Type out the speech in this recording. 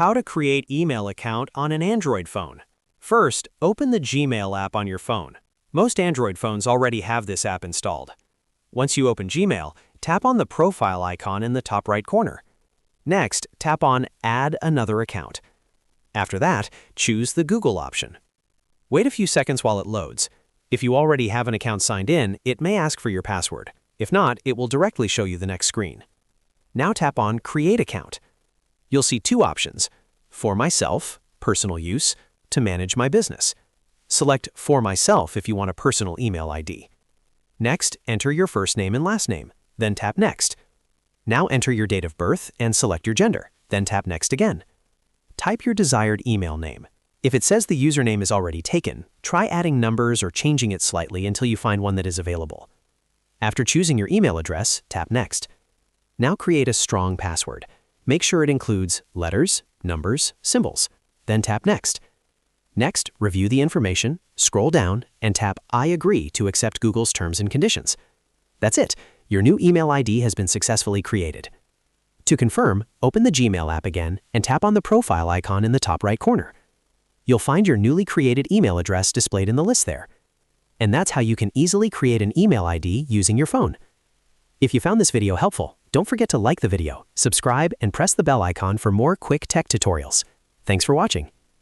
How to create email account on an Android phone. First, open the Gmail app on your phone. Most Android phones already have this app installed. Once you open Gmail, tap on the profile icon in the top right corner. Next, tap on Add another account. After that, choose the Google option. Wait a few seconds while it loads. If you already have an account signed in, it may ask for your password. If not, it will directly show you the next screen. Now tap on Create Account. You'll see two options: For Myself, personal use, to manage my business. Select For Myself if you want a personal email ID. Next, enter your first name and last name, then tap Next. Now enter your date of birth and select your gender, then tap Next again. Type your desired email name. If it says the username is already taken, try adding numbers or changing it slightly until you find one that is available. After choosing your email address, tap Next. Now create a strong password. Make sure it includes letters, numbers, symbols. Then tap Next. Next, review the information, scroll down, and tap I agree to accept Google's terms and conditions. That's it. Your new email ID has been successfully created. To confirm, open the Gmail app again and tap on the profile icon in the top right corner. You'll find your newly created email address displayed in the list there. And that's how you can easily create an email ID using your phone. If you found this video helpful, don't forget to like the video, subscribe, and press the bell icon for more quick tech tutorials. Thanks for watching.